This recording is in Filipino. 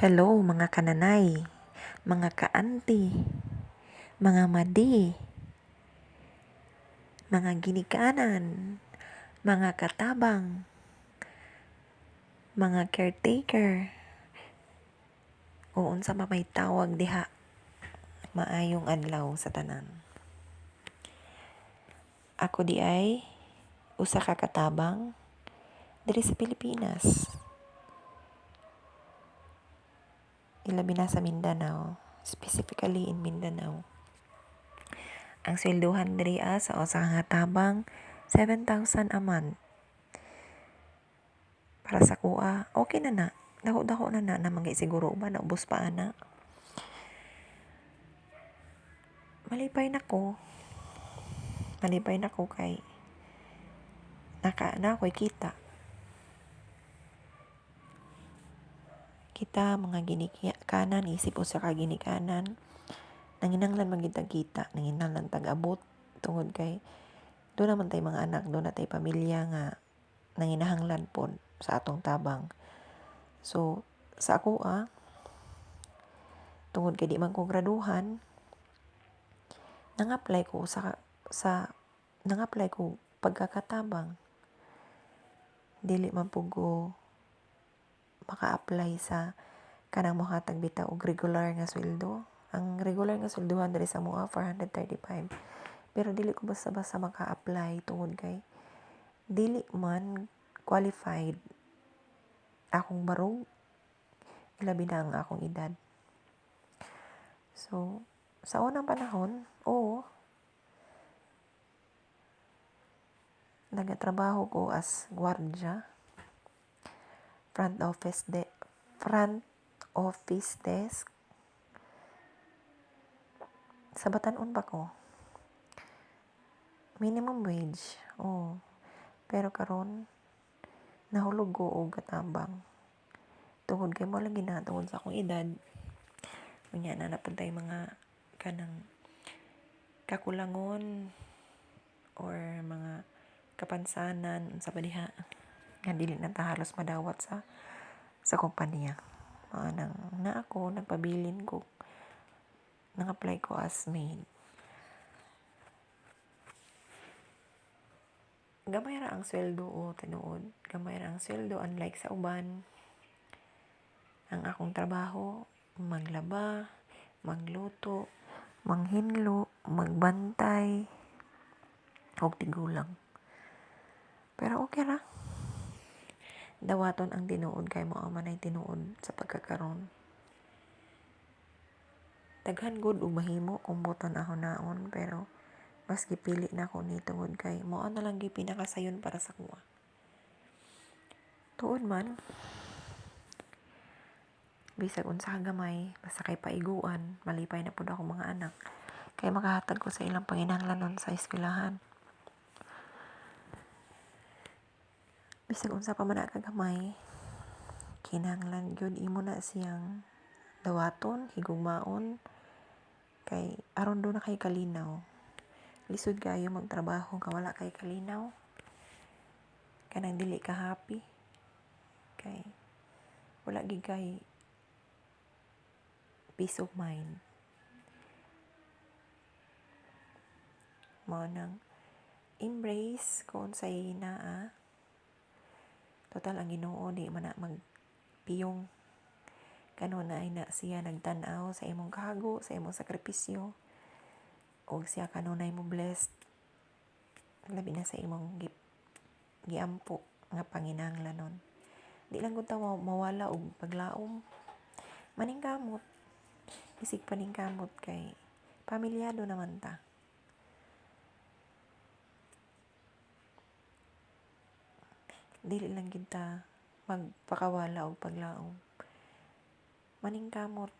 Hello mga kananay, mga kaanti, mga madi, mga ginikanan, mga katabang, mga caretaker, o unsa pa may tawag diha, maayong adlaw sa tanan. Ako di ay usa ka katabang diri sa Pilipinas. Ilabi na sa Mindanao, specifically in Mindanao. Ang swelduhan diri sa usa ka katabang 7,000 a month. Para sa kuha, okay na. Dako-dako na mangay siguro ba naubos pa ana. Malipay na ko kay na ako'y kita mga ginikanan, isip usa ka ginikanan, nanginanglan magitag kita, nanginanglan tag-abot tungod kay doon naman tay mga anak, doon na tay pamilya nga nanginahanglan pod sa atong tabang. So sa ako tungod kay di man ko graduhan, nang-apply ko pagkakatabang. Dili man pud ko maka-apply sa kanang mohatag bitaw og regular nga sweldo. Ang regular nga sweldohan diri sa moa 435. Pero dili ko basta-basta maka-apply tungod kay dili man qualified akong barog, ilabi na ang akong edad. So sa unang panahon, nagatrabaho ko as gwardya, front office desk. Sa Batan-on pa ko. Minimum wage. Pero karon nahulog ko og katabang. Tungod kay mo lang tungod sa akong edad. Unya na napud tay mga kanang kakulangon or mga kapansanan sa diha nga dili na ta halos madawat sa kompanya. Na ako nagpabilin ko, nang-apply ko as maid. Gamay ra ang sweldo tinuod. Gamay ra ang sweldo unlike sa uban. Ang akong trabaho, maglaba, magluto, manghinlo, magbantay, og tigulang. Pero okay ra. Dawaton ang tinuod kay mao man ay tinuod sa pagkakaron. Daghan gud og mahimo kung buton ahon-naon, pero mas gipili na ko ni tungod kay mao na lang gyud pinakasayon para sa kuha. Tuod man bisag unsa ka gamay, basta kay paiguan, malipay na pud ako mga anak kay makahatag ko sa ilang panginahanglanon sa eskwelahan. Bisag unsa pa man ka gamay, kinahanglan gyud imo na siyang dawaton, higugmaon kay aron do na kay kalinaw. Lisod kayo magtrabaho ka wala kay kalinaw, kanang dili ka happy kay wala gid kay peace of mind. Mao nang embrace kung unsay naa. Total ang Ginoo di man na magpiyong. Kanon na ay na siya nagtan-aw sa imong kahago, sa imong sakripisyo. O siya kanunay mo blessed. Labi na sa imong giampo nga panginahanglanon. Di lang gud ta mawala og paglaom. Maningkamot. Isig paningkamot kay pamilyado naman ta. Dili lang gid ta magpakawala og paglaom. Maningkamot